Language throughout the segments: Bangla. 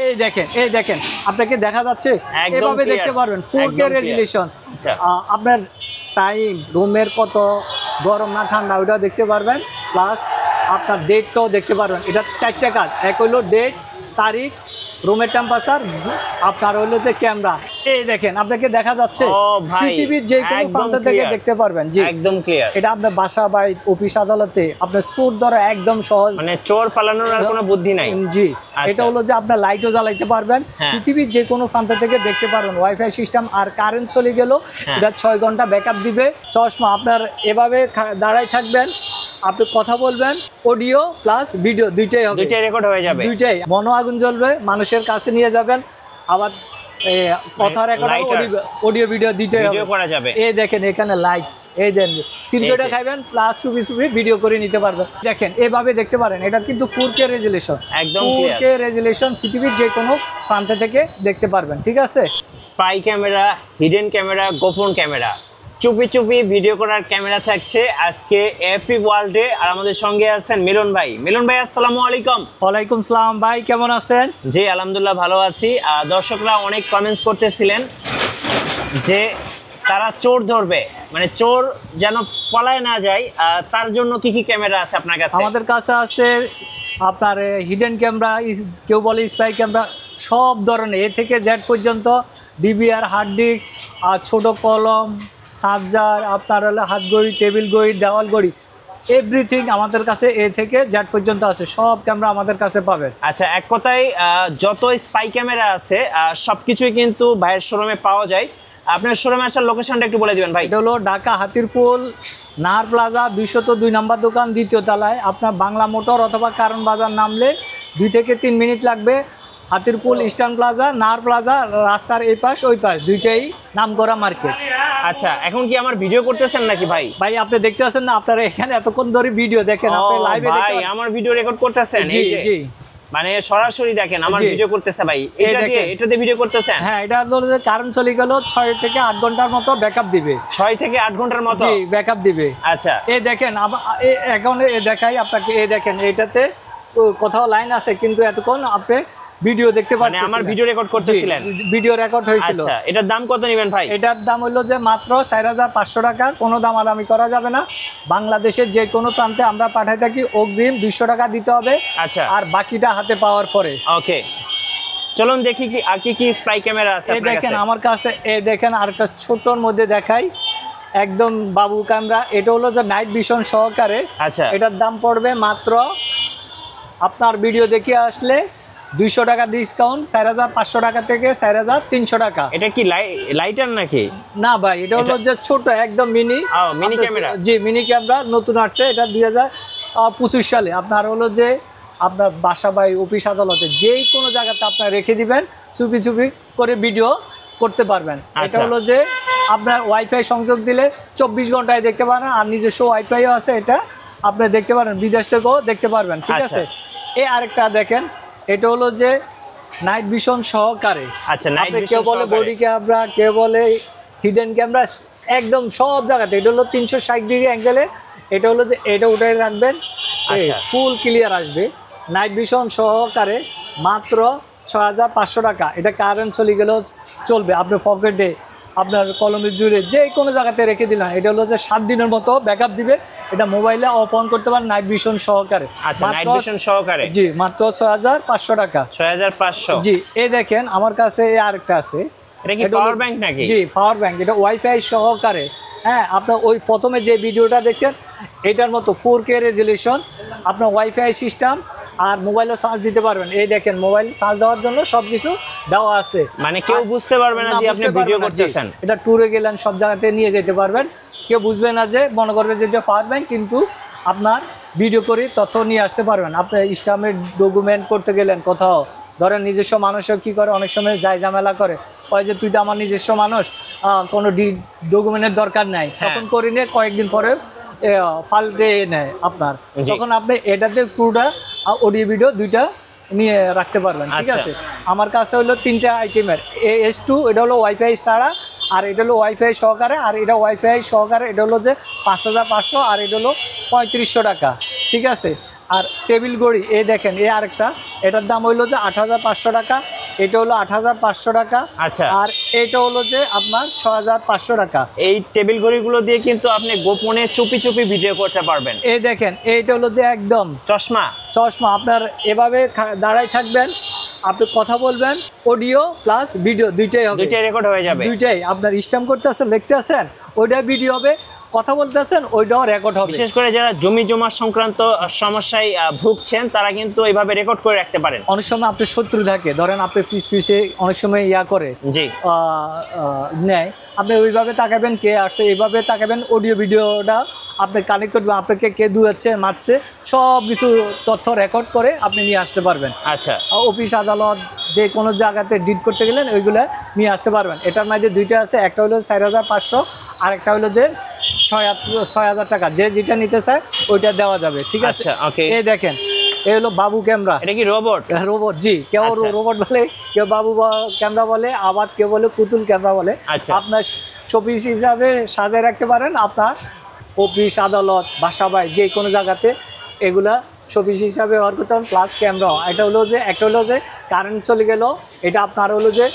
এই দেখেন আপনাকে দেখা যাচ্ছে, এভাবে দেখতে পারবেন 4K রেজুলেশন। আপনার টাইম, রুমের কত গরম না ঠান্ডা ওইটাও দেখতে পারবেন, প্লাস আপনার ডেটটাও দেখতে পারবেন। এটা 4টা কাজ, এক হইলো ডেট, তারিখ, রুমের টেম্পারেচার, আপনার হইলো যে ক্যামেরা। এই দেখেন আপনাকে দেখা যাচ্ছে পৃথিবীর যে কোনো প্রান্ত থেকে দেখতে পারবেন। জি একদম ক্লিয়ার। এটা আপনার বাসা বাড়ি, অফিস আদালতে আপনার চোর ধরা একদম সহজ, মানে চোর পালানোর আর কোনো বুদ্ধি নাই। জি এটা হলো যে আপনার লাইটও জ্বালাইতে পারবেন, পৃথিবীর যে কোনো প্রান্ত থেকে দেখতে পারবেন। ওয়াইফাই সিস্টেম, আর কারেন্ট চলে গেল এটা 6 ঘন্টা ব্যাকআপ দিবে। চশমা আপনার এভাবে দাঁড়াই থাকবেন, আপনি কথা বলবেন, অডিও প্লাস ভিডিও দুইটাই হবে, দুইটাই রেকর্ড হয়ে যাবে, দুইটাই। মনো আগুন জ্বলবে, মানুষের কাছে নিয়ে যাবেন, আবার কথা রেকর্ড, অডিও ভিডিও দুইটাই করা যাবে। এই দেখেন এখানে লাইট, এই দেন সিগারেটটা খাবেন প্লাস ছবি ভিডিও করে নিতে পারবেন। দেখেন এভাবে দেখতে পারেন, এটা কিন্তু 4K রেজুলেশন, একদম 4K রেজুলেশন, পৃথিবীর যে কোনো প্রান্ত থেকে দেখতে পারবেন। ঠিক আছে, স্পাই ক্যামেরা, হিডেন ক্যামেরা, গোপন ক্যামেরা, চুপি চুপি ভিডিও করার ক্যামেরা থাকছে আজকে এফি ওয়ার্ল্ডে। আর আমাদের সঙ্গে আছেন মিলন ভাই। মিলন ভাই আসসালামু আলাইকুম। ওয়ালাইকুম সালাম ভাই, কেমন আছেন? জি আলহামদুলিল্লাহ ভালো আছি। দর্শকরা অনেক কমেন্টস করতেছিলেন যে তারা চোর ধরবে, মানে চোর যেন পলায় না যায়, তার জন্য কি কি ক্যামেরা আছে আপনার কাছে? আমাদের কাছে আছে আপনার হিডেন ক্যামেরা, কেউ বলে স্পাই ক্যামেরা, সব ধরনের এ থেকে জেড পর্যন্ত, ডিভিআর, হার্ড ডিস্ক, আর ছোট কলম, চার্জার, আপনার হলো হাত ঘড়ি, টেবিল ঘড়ি, দেওয়াল ঘড়ি, এভরিথিং আমাদের কাছে এ থেকে জেড পর্যন্ত আছে, সব ক্যামেরা আমাদের কাছে পাবেন। আচ্ছা, এক কথায় যত স্পাই ক্যামেরা আছে সবকিছুই কিন্তু ভাইয়ের শোরুমে পাওয়া যায়। আপনার শোরুমে আসার লোকেশনটা একটু বলে দিবেন ভাই। এটা হলো ঢাকা হাতিরপুল নাহার প্লাজা 202 নম্বর দোকান, দ্বিতীয় তলায়। আপনার বাংলা মোটর অথবা কারণ বাজার নামলে 2 থেকে 3 মিনিট লাগবে। Hatirpool Eastern Plaza, Nahar Plaza, রাস্তার এই পাশ ওই পাশ, দুইটাই নাম করা মার্কেট। আচ্ছা, এখন কি আমার ভিডিও করতেছেন নাকি ভাই? ভাই আপনি দেখতে আছেন না, আপনারা এখানে এতক্ষণ ধরে ভিডিও দেখেন, আপনি লাইভে ভাই আমার ভিডিও রেকর্ড করতেছেন? জি জি, মানে সরাসরি দেখেন আমার ভিডিও করতেছে ভাই। এটা দিয়ে ভিডিও করতেছেন? হ্যাঁ, এটা হলো যে কারেন্ট চলে গেল 6 থেকে 8 ঘন্টার মতো ব্যাকআপ দিবে। 6 থেকে 8 ঘন্টার মতো জি ব্যাকআপ দিবে। আচ্ছা, এই দেখেন এখন দেখাই আপনাকে, এই দেখেন এটাতে কোথাও লাইন আছে কিন্তু এতক্ষণ আপনি ভিডিও দেখতে পাচ্ছেন, মানে আমার ভিডিও রেকর্ড করতেছিলেন, ভিডিও রেকর্ড হয়েছিল। আচ্ছা, এটার দাম কত নেবেন ভাই? এটার দাম হলো যে মাত্র 4500 টাকা, কোনো দামাদামি করা যাবে না। বাংলাদেশের যে কোনো প্রান্তে আমরা পাঠাই থাকি, অগ্রিম 200 টাকা দিতে হবে। আচ্ছা, আর বাকিটা হাতে পাওয়ার পরে। ওকে, চলুন দেখি কি আর কি কি স্পাই ক্যামেরা আছে। এই দেখেন আমার কাছে, এই দেখেন আরেকটা ছোটর মধ্যে দেখাই, একদম বাবু ক্যামেরা। এটা হলো যে নাইট ভিশন সহকারে। আচ্ছা, এটার দাম পড়বে মাত্র, আপনার ভিডিও দেখে আসলে 200 টাকা ডিসকাউন্ট, 4500 টাকা থেকে 4300 টাকা। এটা কি লাইটার নাকি? না ভাই, এটা হলো যে ছোট একদম মিনি ক্যামেরা। জি মিনি ক্যামেরা, নতুন আসছে এটা 2025 সালে। আপনার হলো যে আপনার বাসা বাড়ি, অফিস আদালতে যে কোনো জায়গাতে আপনার রেখে দিবেন, চুপি চুপি করে ভিডিও করতে পারবেন। এটা হলো যে আপনার ওয়াইফাই সংযোগ দিলে 24 ঘন্টায় দেখতে পারেন, আর নিজস্ব ওয়াইফাইও আছে, এটা আপনি দেখতে পারেন, বিদেশ থেকেও দেখতে পারবেন। ঠিক আছে, এই আরেকটা দেখেন, এটা হলো যে নাইট ভিশন সহকারে। আচ্ছা, কেউ বলে বডি ক্যামেরা, কেউ বলে হিডেন ক্যামেরা, একদম সব জায়গাতে। এটা হলো 360 ডিগ্রি অ্যাঙ্গেলে। এটা হলো যে এটা উঠাই রাখবেন, ফুল ক্লিয়ার আসবে। নাইট ভিশন সহকারে মাত্র 6500 টাকা। এটা কারেন্ট চলে গেলেও চলবে, আপনার পকেটে, আপনার কলমের জুড়ে, যে কোনো জায়গাতে রেখে দিলাম। এটা হলো যে 7 দিনের মতো ব্যাকআপ দিবে। এটা মোবাইলে অফ অন করতে পারেন নাইট ভিশন সহকারে। আচ্ছা, নাইট ভিশন সহকারে জি মাত্র 6500 টাকা। 6500। জি, এই দেখেন আমার কাছে আরেকটা আছে। এটা কি পাওয়ার ব্যাংক নাকি? জি পাওয়ার ব্যাংক, এটা ওয়াইফাই সহকারে। হ্যাঁ, আপনার ওই প্রথমে যে ভিডিওটা দেখছেন এটার মতো 4K রেজুলেশন, আপনার ওয়াইফাই সিস্টেম, আর মোবাইলে চার্জ দিতে পারবেন। এই দেখেন মোবাইল চার্জ দেওয়ার জন্য সবকিছু দেওয়া আছে, মানে কেউ বুঝতে পারবে না যে আপনি ভিডিও করতেছেন। এটা ট্যুরে গেলেন, সব জায়গাতে নিয়ে যেতে পারবেন, কেউ বুঝবে না, যে মনে করবে যে এটা পাওয়ার ব্যাংক, কিন্তু আপনার ভিডিও করে তথ্য নিয়ে আসতে পারবেন। আপনি স্টাম্পের ডকুমেন্ট করতে গেলেন কোথাও, ধরেন নিজস্ব মানুষও কী করে, অনেক সময় যাই ঝামেলা করে, কয় যে তুই তো আমার নিজস্ব মানুষ, কোনো ডকুমেন্টের দরকার নাই, তখন করে নিয়ে কয়েকদিন পরে ফাল্টে নেয় আপনার, তখন আপনি এটাতে পুরোটা অডিও ভিডিও দুইটা নিয়ে রাখতে পারবেন। ঠিক আছে, আমার কাছে হলো 3টা আইটেমের। S2 এটা হলো ওয়াইফাই ছাড়া, আর এটা হলো ওয়াইফাই সহকারে, আর এটা ওয়াইফাই সহকারে। এটা হলো যে 5500, আর এটা হলো 3500 টাকা। ঠিক আছে, আর টেবিল ঘড়ি এই দেখেন এই আরেকটা, এটার দাম হইলো যে ৮৫০০ টাকা, এটা হলো ৮৫০০ টাকা। আচ্ছা। আর এটা হলো যে আপনার ৬৫০০ টাকা। এই টেবিল ঘড়িগুলো দিয়ে কিন্তু আপনি গোপনে চুপি চুপি ভিডিও করতে পারবেন। এই দেখেন এইটা হলো যে একদম চশমা আপনার এভাবে দাঁড়ায় থাকবেন, আপনি কথা বলবেন, অডিও প্লাস ভিডিও দুইটাই হবে, দুইটাই রেকর্ড হয়ে যাবে। দুইটাই আপনার স্ট্যাম্প করতে আছেন, লিখতে আছেন, ওইটা ভিডিও হবে, কথা বলতে আছেন, ওইটাও রেকর্ড হবে। বিশেষ করে যারা জমি জমা সংক্রান্ত সমস্যায় ভুগছেন তারা কিন্তু এইভাবে রেকর্ড করে রাখতে পারেন। অনেক সময় আপনার শত্রু থাকে, ধরেন আপনি পিছে অনেক সময় ইয়া করে জি নেয়, আপনি ওইভাবে তাকাবেন কে আসছে, এইভাবে তাকাবেন, অডিও ভিডিওটা আপনি কানেক্ট করবেন, আপনাকে কে দুয়াচ্ছে মারছে সব কিছু তথ্য রেকর্ড করে আপনি নিয়ে আসতে পারবেন। আচ্ছা। অফিস আদালত যে কোনো জায়গাতে ডিড করতে গেলেন ওইগুলো নিয়ে আসতে পারবেন। এটার মধ্যে দুইটা আছে, একটা হলো ৪৫০০ আর একটা হলো যে ৬০০০ টাকা, যে যেটা নিতে চায় ওইটা দেওয়া যাবে। ঠিক আছে, ওকে। এই দেখেন এই হলো বাবু ক্যামেরা। এটা কি রোবট? রোবট, জি। কেউ রোবট বলে, কেউ বাবু ক্যামেরা বলে, আবার কেউ বলে পুতুল ক্যামেরা বলে। আপনার শোপিস হিসাবে সাজায় রাখতে পারেন, আপনার অফিস আদালত বাসা বাড়ি যে কোনো জায়গাতে এগুলা শোপিস হিসাবে ব্যবহার করতে পারেন। প্লাস ক্যামেরা, এটা হলো যে একটা হলো যে কারেন্ট চলে গেল, এটা আপনার হলো যে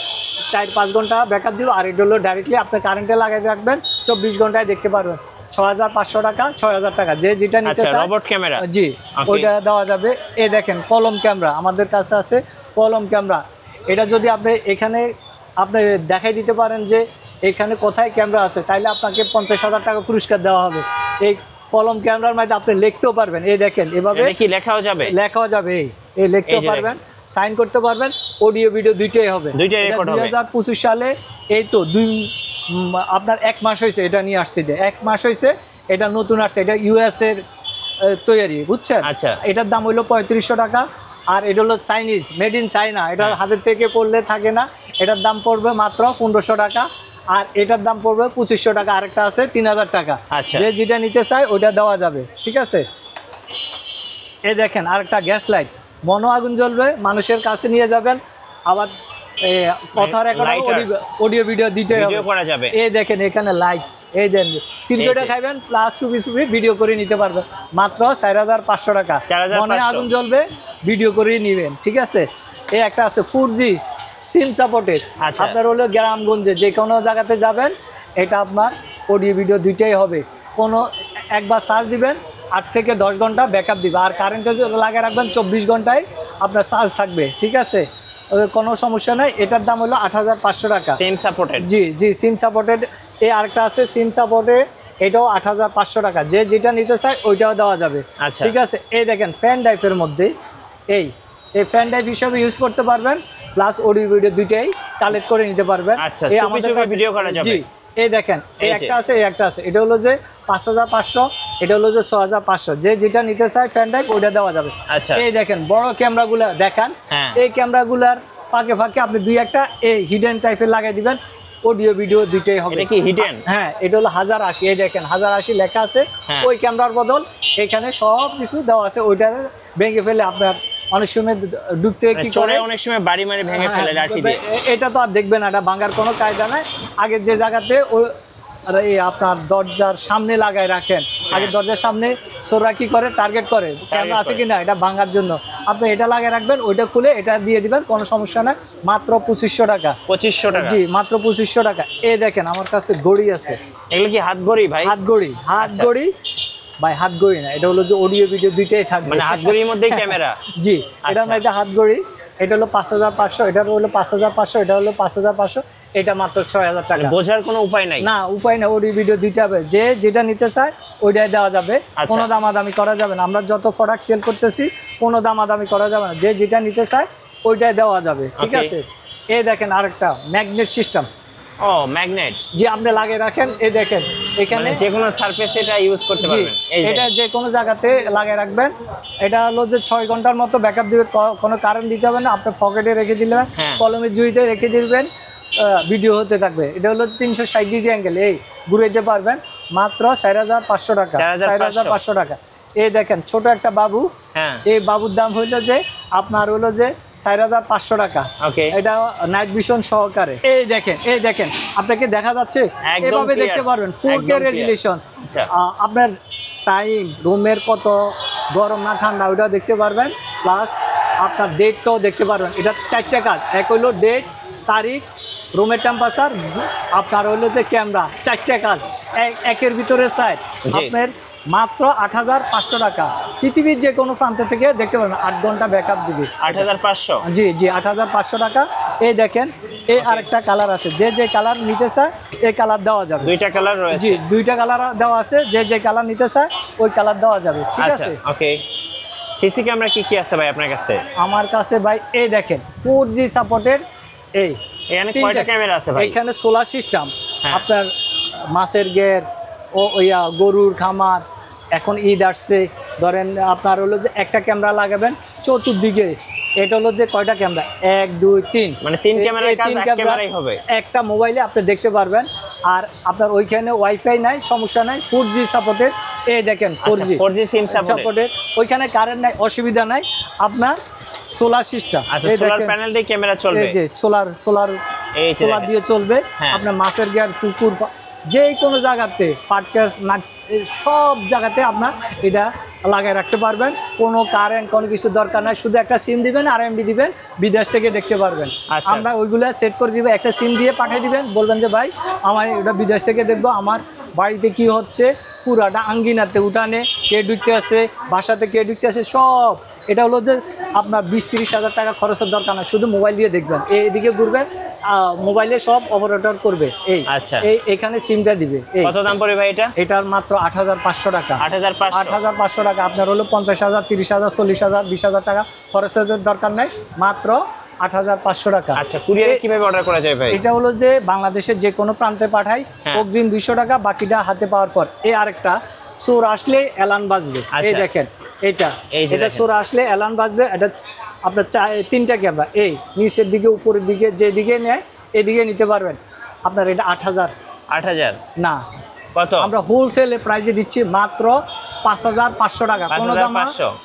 ৪-৫ ঘন্টা ব্যাকআপ দিব, আর এটা হলো ডাইরেক্টলি আপনি কারেন্টে লাগাই রাখবেন, ২৪ ঘন্টায় দেখতে পারবেন। ৬৫০০ টাকা, ৬০০০ টাকা, যে যেটা নিতে চায়। রোবট ক্যামেরা, জি, ওইটা দেওয়া যাবে। এই দেখেন কলম ক্যামেরা আমাদের কাছে আছে, কলম ক্যামেরা। এটা যদি আপনি এখানে আপনি দেখাই দিতে পারেন যে এখানে কোথায় ক্যামেরা আছে, তাইলে আপনাকে ৫০,০০০ টাকা পুরস্কার দেওয়া হবে। এই কলম ক্যামেরার মধ্যে আপনি লিখতেও পারবেন, এই দেখেন এভাবে কি লেখাও যাবে, লেখাও যাবে, এই লিখতেও পারবেন, সাইন করতে পারবেন, অডিও ভিডিও দুইটাই হবে, দুইটাই রেকর্ড হবে। ২০২৫ সালে এই তো আপনার ১ মাস হয়েছে এটা নিয়ে আসছে, ১ মাস হয়েছে, এটা নতুন আসছে, এটা ইউএস এর তৈরি, বুঝছেন। আচ্ছা। এটার দাম হইলো ৩৫০০ টাকা। আর এটা হলো চাইনিজ, মেড ইন চায়না, এটা হাতের থেকে পড়লে থাকে না, এটার দাম পড়বে মাত্র ১৫০০ টাকা। আর এটার দাম পড়বে ২৫০০ টাকা। আরেকটা আছে ৩০০০ টাকা, যে যেটা নিতে চায় ওইটা দেওয়া যাবে। ঠিক আছে, এই দেখেন আরেকটা গ্যাস লাইট, মনো আগুন জ্বলবে, মানুষের কাছে নিয়ে যাবেন, আবার কথা রেকর্ড, অডিও ভিডিও দুইটাই করা যাবে। এই দেখেন এখানে লাইট, এই দেন সিগারেট খাইবেন প্লাস চুপি চুপি ভিডিও করে নিতে পারবেন, মাত্র ৪৫০০ টাকা। মনে আগুন জ্বলবে, ভিডিও করে নিবেন। ঠিক আছে, এই একটা আছে 4G সিম সাপোর্টেড, আপনার হলো গ্রামগঞ্জে যে কোনো জায়গাতে যাবেন, এটা আপনার অডিও ভিডিও দুইটাই হবে। কোনো একবার চার্জ দিবেন ৮ থেকে ১০ ঘন্টা ব্যাকআপ দিবে, আর কারেন্টে লাগিয়ে রাখবেন ২৪ ঘন্টায় আপনার চার্জ থাকবে। ঠিক আছে, কোনো সমস্যা নাই। এটার দাম হলো ৮৫০০ টাকা, সিম সাপোর্টেড। জি জি, সিম সাপোর্টেড। এই আরেকটা আছে সিম সাপোর্টেড, এটাও ৮৫০০ টাকা, যে যেটা নিতে চায় ওইটাও দেওয়া যাবে। ঠিক আছে, এই দেখেন ফ্যান ড্রাইভের মধ্যে এই ফ্যান ড্রাইভ হিসাবে ইউজ করতে পারবেন, প্লাস অডিও ভিডিও দুইটাই কালেক্ট করে নিতে পারবেন। এই আমাদের ভিডিও করা যাবে। জি, এই দেখেন এই একটা আছে, এই একটা আছে, এটা হলো যে ৫৫০০, এটা হলো যে ৬৫০০, যে যেটা নিতে চায় ফ্যান ড্রাইভ ওইটা দেওয়া যাবে। এই দেখেন বড় ক্যামেরাগুলো দেখান, এই ক্যামেরাগুলার ফাঁকে ফাঁকে আপনি দুই একটা এই হিডেন টাইপের লাগাই দিবেন, অডিও ভিডিও দুইটাই হবে। এটা কি হিডেন? হ্যাঁ, এটা হলো ১০৮০, এই দেখেন ১০৮০ লেখা আছে, ওই ক্যামেরার বদল এখানে সব কিছু দেওয়া আছে, ওইটা ভেঙে ফেলে আপনার অনেক সময় ঢুকতে কি করে, অনেক সময় বাড়ি মারি ভেঙে ফেলে লাঠি দিয়ে, এটা তো আর দেখবেন না, এটা ভাঙার কোনো কায়দা নাই। আগে যে জায়গাতে ওই আপনার দরজার সামনে লাগায় রাখেন, আগে দরজার সামনে চোররা কি করে, টার্গেট করে ক্যামেরা আছে কিনা এটা ভাঙার জন্য, আপনি এটা লাগিয়ে রাখবেন, ওইটা খুলে এটা দিয়ে দিবেন, কোনো সমস্যা নাই। মাত্র ২৫০০ টাকা। ২৫০০ টাকা, জি মাত্র ২৫০০ টাকা। এই দেখেন আমার কাছে ঘড়ি আছে, এগুলো কি হাত ঘড়ি ভাই? হাত ঘড়ি, হাত ঘড়ি ভাই, হাত ঘড়ি না, এটা হলো যে অডিও ভিডিও দুইটাই থাকবে, মানে হাত ঘড়ির মধ্যেই ক্যামেরা। জি, এটার মধ্যে হাত ঘড়ি, এটা হলো ৫৫০০, এটা হলো ৫৫০০, এটা হলো ৫৫০০, এটা মাত্র ৬০০০ টাকা। বোঝার কোনো উপায় নাই? না, উপায় না, অডিও ভিডিও দিতে হবে, যে যেটা নিতে চায় ওইটাই দেওয়া যাবে, কোনো দামাদামি করা যাবে না। আমরা যত প্রোডাক্ট সেল করতেছি কোনো দামাদামি করা যাবে না, যে যেটা নিতে চায় ওইটাই দেওয়া যাবে। ঠিক আছে, এই দেখেন আরেকটা ম্যাগনেট সিস্টেম। ও, ম্যাগনেট, যে আপনি লাগিয়ে রাখেন, এই দেখেন এখানে যে কোনো সারফেসে এটা ইউজ করতে পারবেন, এটা যে কোনো জায়গাতে লাগিয়ে রাখবেন। এটা হলো যে ৬ ঘন্টার মতো ব্যাকআপ দিবে, কোনো কারেন্ট দিতে হবে না, আপনি পকেটে রেখে দিলেন, কলমের জুইতে রেখে দিবেন, ভিডিও হতে থাকবে। এটা হলো ৩৬০ ডিগ্রি অ্যাঙ্গেল, এই ঘুরাইতে পারবেন, মাত্র ৪৫০০ টাকা, ৪৫০০ টাকা। এই দেখেন ছোট একটা বাবু, এই বাবুর দাম হইলো যে আপনার হলো যে ৪৫০০ টাকা, এটা নাইট ভিশন সহকারে। এই দেখেন, এই দেখেন আপনাকে দেখা যাচ্ছে, এভাবে দেখতে পারবেন, 4K রেজুলেশন। আপনার টাইম, রুমের কত গরম না ঠান্ডা ওইটাও দেখতে পারবেন, প্লাস আপনার ডেটটাও দেখতে পারবেন। এটা 4টা কাজ, এক হইলো ডেট, তারিখ, রুমের টেম্পারেচার, আপনার হইলো যে ক্যামেরা, 4টা কাজ একের ভিতরে সাইড। আপনার মাত্র 8,500 টাকা, পৃথিবীর যে কোনো প্রান্ত থেকে দেখতে পারবেন, 8 ঘন্টা ব্যাকআপ দিবে। 8,500? জি জি, 8,500 টাকা। এই দেখেন, এই আরেকটা কালার আছে, যে যে কালার নিতে চায় এই কালার দেওয়া যাবে। 2টা কালার রয়েছে? জি, 2টা কালার দেওয়া আছে, যে যে কালার নিতে চায় ওই কালার দেওয়া যাবে, ঠিক আছে। ওকে, সিসি ক্যামেরা কি কি আছে ভাই আপনার কাছে? আমার কাছে ভাই এই দেখেন 4G সাপোর্টের, এখানে কয়টা ক্যামেরা আছে ভাই? এখানে সোলার সিস্টেম, আপনার মাছের গের ও ইয়া গরুর খামার, এখন ঈদ আসছে, ধরেন আপনার হলো যে একটা ক্যামেরা লাগাবেন চতুর্দিকে, এটা হলো যে কয়টা ক্যামেরা, 1 2 3, মানে 3 ক্যামেরার কাজ এক ক্যামেরাই হবে, একটা মোবাইলে আপনি দেখতে পারবেন। আর আপনার ওইখানে ওয়াইফাই নাই, সমস্যা নাই, 4G সাপোর্টের। এই দেখেন 4G সিম সাপোর্টের, ওইখানে কারেন্ট নাই, অসুবিধা নাই, আপনার সোলার সিস্টেম। আচ্ছা, সোলার প্যানেল দিয়ে ক্যামেরা চলবে? এই যে সোলার দিয়ে চলবে। আপনার মাছের গিয়ার, পুকুর, যে কোনো জায়গাতে পডকাস্ট না, সব জায়গাতে আপনার এটা লাগাই রাখতে পারবেন। কোনো কারেন্ট কোনো কিছু দরকার নাই, শুধু একটা সিম দিবেন আর এমবি দিবেন, বিদেশ থেকে দেখতে পারবেন। আমরা ওইগুলো সেট করে দিব, একটা সিম দিয়ে পাঠিয়ে দিবেন, বলবেন যে ভাই আমার এটা বিদেশ থেকে দেখবো, আমার বাড়িতে কি হচ্ছে, পুরাটা আঙ্গিনাতে, উঠানে কে ঢুকতে আসে, বাসাতে কে ঢুকতে আসে, সব। এটা হলো যে আপনার 20-30 হাজার টাকা খরচের দরকার নাই, শুধু মোবাইল দিয়ে দেখবেন, এইদিকে ঘুরবেন, মোবাইলে সব অপারেটর করবে। এখানে সিমটা দিবে। কত দাম পড়ে ভাই এটা? এটার মাত্র 8,500 টাকা। 8,500 টাকা। আপনার হলো 50,000, 30,000, 40,000, 20,000 টাকা খরচের দরকার নেই, মাত্র 8,500 টাকা। আচ্ছা, কুরিয়ারে কিভাবে অর্ডার করা যায় ভাই? এটা হলো যে বাংলাদেশের যে কোনো প্রান্তে পাঠাই, অগ্রিম 200 টাকা, বাকিটা হাতে পাওয়ার পর। আরেকটা চোর আসলে এলান বাজবে, এই দেখেন, এটা চোর আসলে এলান বাজবে। এটা আপনার 3টা ক্যামেরা, এই নিচের দিকে, উপরের দিকে, যেদিকে নেয় এদিকে নিতে পারবেন। আপনার এটা 8,000 না, কত? আমরা হোলসেলে প্রাইসে দিচ্ছি মাত্র 5,500 টাকা। কোনো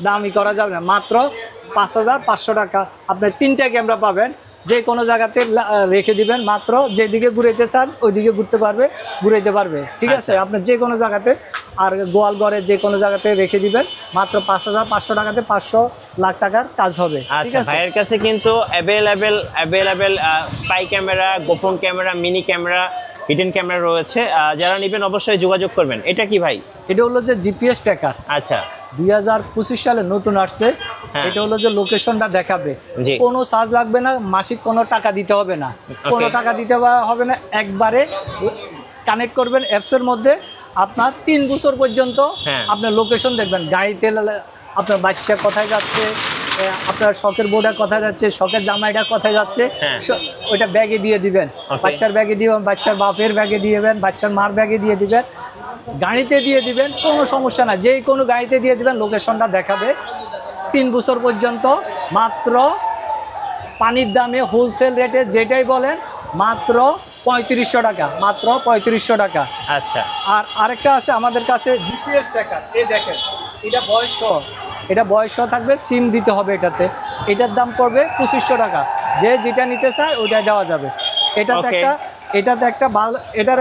দামই করা যাবে না, মাত্র 5,500 টাকা। আপনার 3টা ক্যামেরা পাবেন, যে কোনো জায়গাতে রেখে দিবেন, মাত্র যেদিকে ঘুরাইতে চান ওইদিকে ঘুরাইতে পারবে, ঠিক আছে। আপনার যে কোনো জায়গাতে, আর গোয়াল ঘরে যে কোনো জায়গাতে রেখে দিবেন, মাত্র 5,500 টাকাতে 500 লাখ টাকার কাজ হবে। আচ্ছা, ভাইয়ের কাছে কিন্তু অ্যাভেলেবেল স্পাই ক্যামেরা, গোপন camera, mini camera, hidden camera রয়েছে। যারা নেবেন অবশ্যই যোগাযোগ করবেন। এটা কি ভাই? এটা হলো যে জিপিএস ট্র্যাকার। আচ্ছা, 2025 সালে নতুন আসছে। এটা হলো যে লোকেশনটা দেখাবে, কোনো চার্জ লাগবে না, মাসিক কোনো টাকা দিতে হবে না, কোনো টাকা দিতে হবে না, একবারে কানেক্ট করবেন অ্যাপসের মধ্যে। আপনার 3 বছর পর্যন্ত আপনার লোকেশন দেখবেন, গাড়িতে আপনার বাচ্চা কোথায় যাচ্ছে, আপনার শখের বোর্ডে কোথায় যাচ্ছে, শখের জামাইটা কোথায় যাচ্ছে, ওইটা ব্যাগে দিয়ে দিবেন, বাচ্চার ব্যাগে দিবেন, বাচ্চার বাপের ব্যাগে দিয়ে দিবেন, বাচ্চার মার ব্যাগে দিয়ে দিবেন, গাড়িতে দিয়ে দিবেন, কোনো সমস্যা না, যে কোনো গাড়িতে দিয়ে দিবেন, লোকেশনটা দেখাবে 3 বছর পর্যন্ত। মাত্র পানির দামে হোলসেল রেটে যেটাই বলেন, মাত্র 3500 টাকা, মাত্র 3500 টাকা। আচ্ছা, আর আরেকটা আছে আমাদের কাছে জিপিএস ট্র্যাকার। এই দেখেন, এটা বয়স থাকবে, সিম দিতে হবে এটাতে। এটার দাম পড়বে 2500 টাকা, যে যেটা নিতে চায় ওইটা দেওয়া যাবে। এটার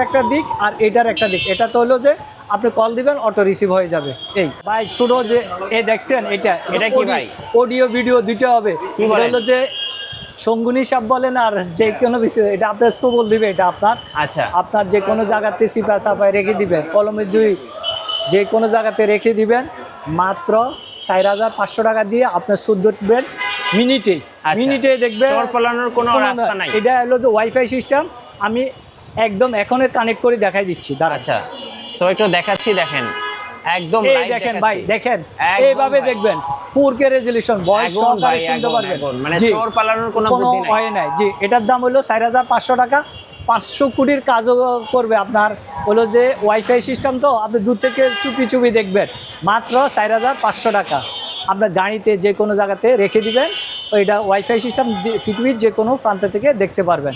একটা দিক আর এটার একটা দিক। এটা তো হলো যে আপনি কল দিবেন, অটো রিসিভ হয়ে যাবে। এই ভাই ছোট যে দেখছেন, এটা কি ভাই? অডিও ভিডিও দুইটা হবে। এটা হলো যে সঙ্গুনি সাপ বলেন, আর যে কোনো বিষয়, এটা আপনার সবল দিবে, এটা আপনার। আচ্ছা, আপনার যে কোনো জায়গাতে সিপা চাপায় রেখে দিবেন, কলমের জুই যে কোনো জায়গাতে রেখে দিবেন, মাত্র 4,500 টাকা দিয়ে আপনার 14 বেড মিনিটে দেখবেন, কোনো রাস্তা নাই। এটা হলো যে ওয়াইফাই সিস্টেম। আমি একদম এখন কানেক্ট করে দেখাই দিচ্ছি। আচ্ছা, সো একটু দেখাচ্ছি, দেখেন একদম দেখেন ভাই, দেখেন এইভাবে দেখবেন, 4K রেজোলিউশন, ভয়েস সহকারে শুনতে পারবেন, মানে চোর পালানোর কোনো বুদ্ধি নাই। হয় নাই। জি, এটার দাম হলো 4,500 টাকা। 500 কোটির কাজও করবে। আপনার হলো যে ওয়াইফাই সিস্টেম, তো আপনি দূর থেকে চুপি দেখবেন, মাত্র 4,500 টাকা। আপনার গাড়িতে যে কোনো জায়গাতে রেখে দিবেন, ওইটা ওয়াইফাই সিস্টেম পৃথিবীর যে কোনো প্রান্ত থেকে দেখতে পারবেন,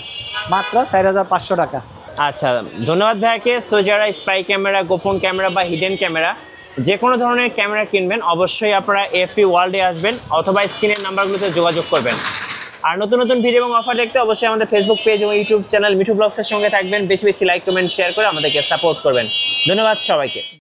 মাত্র 4,500 টাকা। আচ্ছা, ধন্যবাদ ভাইয়াকে। সো যারা স্পাই ক্যামেরা, গোপন ক্যামেরা বা হিডেন ক্যামেরা, যে কোনো ধরনের ক্যামেরা কিনবেন, অবশ্যই আপনারা এফপি ওয়ার্ল্ডে আসবেন অথবা স্ক্রিনের নাম্বারগুলোতে যোগাযোগ করবেন। আর নতুন ভিডিও এবং অফার দেখতে অবশ্যই আমাদের ফেসবুক পেজ এবং ইউটিউব চ্যানেল মিঠু ব্লগসের সঙ্গে থাকবেন। বেশি লাইক, কমেন্ট, শেয়ার করে আমাদেরকে সাপোর্ট করবেন। ধন্যবাদ সবাইকে।